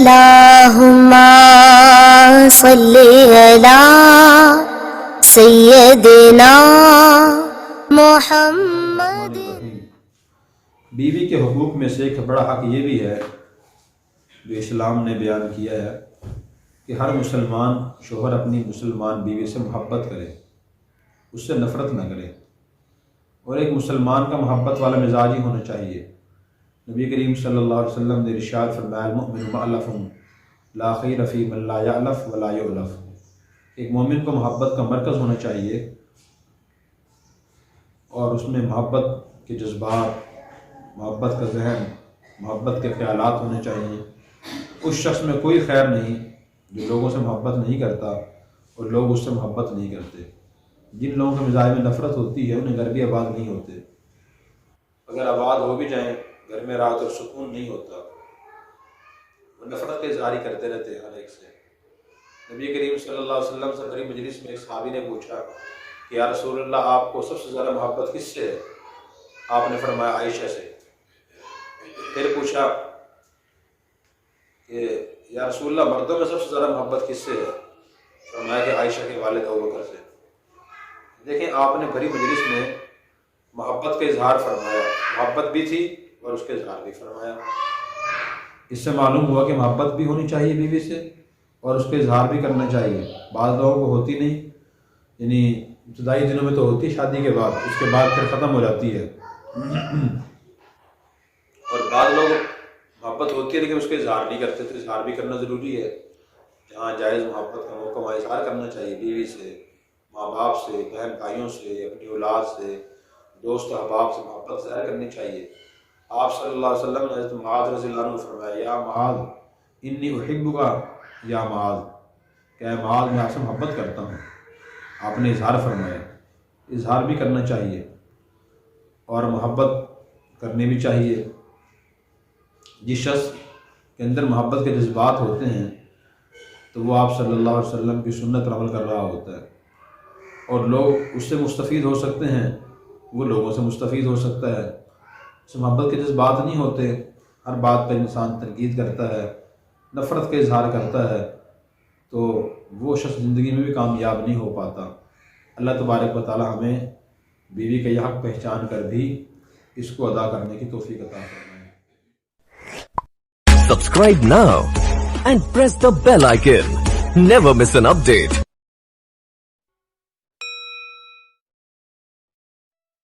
اللہم صلی علی سیدنا محمد۔ بیوی کے حقوق میں سے ایک بڑا حق یہ بھی ہے جو اسلام نے بیان کیا ہے کہ ہر مسلمان شوہر اپنی مسلمان بیوی سے محبت کرے، اس سے نفرت نہ کرے، اور ایک مسلمان کا محبت والا مزاج ہی ہونا چاہیے۔ نبی کریم صلی اللہ علیہ وسلم نے ارشاد فرمایا المؤمن مؤلف لا خیر فی من لا یألف ولا یؤلف۔ ایک مومن کو محبت کا مرکز ہونا چاہیے اور اس میں محبت کے جذبات، محبت کا ذہن، محبت کے خیالات ہونے چاہیے۔ اس شخص میں کوئی خیر نہیں جو لوگوں سے محبت نہیں کرتا اور لوگ اس سے محبت نہیں کرتے۔ جن لوگوں کے مزاج میں نفرت ہوتی ہے انہیں گھر بھی آباد نہیں ہوتے، اگر آباد ہو بھی جائیں گھر میں راحت اور سکون نہیں ہوتا، وہ نفرت کے اظہار کرتے رہتے ہیں ہر ایک سے۔ نبی کریم صلی اللہ علیہ وسلم سے بڑی مجلس میں ایک صحابی نے پوچھا کہ یا رسول اللہ آپ کو سب سے زیادہ محبت کس سے ہے؟ آپ نے فرمایا عائشہ سے۔ پھر پوچھا کہ یا رسول اللہ مردوں میں سب سے زیادہ محبت کس سے ہے؟ فرمایا کہ عائشہ کے والد ابوبکر سے۔ دیکھیں آپ نے بڑی مجلس میں محبت کا اظہار فرمایا، محبت بھی تھی اور اس کے اظہار بھی فرمایا۔ اس سے معلوم ہوا کہ محبت بھی ہونی چاہیے بیوی سے اور اس کے اظہار بھی کرنا چاہیے۔ بعض لوگوں کو ہوتی نہیں، یعنی ابتدائی دنوں میں تو ہوتی شادی کے بعد، اس کے بعد پھر ختم ہو جاتی ہے، اور بعض لوگ محبت ہوتی ہے لیکن اس کے اظہار نہیں کرتے، تو اظہار بھی کرنا ضروری ہے۔ جہاں جائز محبت کا موقع وہاں اظہار کرنا چاہیے، بیوی سے، ماں باپ سے، بہن بھائیوں سے، اپنی اولاد سے، دوست احباب سے محبت ظاہر کرنی چاہیے۔ آپ صلی اللہ علیہ وسلم نے حضرت معاذ رضی اللہ عنہ کو فرمایا یا معاذ انی احبک یا معاذ، کہ اے معاذ میں آپ سے محبت کرتا ہوں۔ آپ نے اظہار فرمایا، اظہار بھی کرنا چاہیے اور محبت کرنی بھی چاہیے۔ جس شخص کے اندر محبت کے جذبات ہوتے ہیں تو وہ آپ صلی اللہ علیہ وسلم کی سنت پر عمل کر رہا ہوتا ہے، اور لوگ اس سے مستفید ہو سکتے ہیں، وہ لوگوں سے مستفید ہو سکتا ہے۔ اس سے محبت کے جذبات نہیں ہوتے، ہر بات پر انسان تنقید کرتا ہے، نفرت کا اظہار کرتا ہے، تو وہ شخص زندگی میں بھی کامیاب نہیں ہو پاتا۔ اللہ تبارک و تعالی ہمیں بیوی کا یہ حق پہچان کر بھی اس کو ادا کرنے کی توفیق عطا فرمائے۔ Subscribe now and press the bell icon. Never miss an update.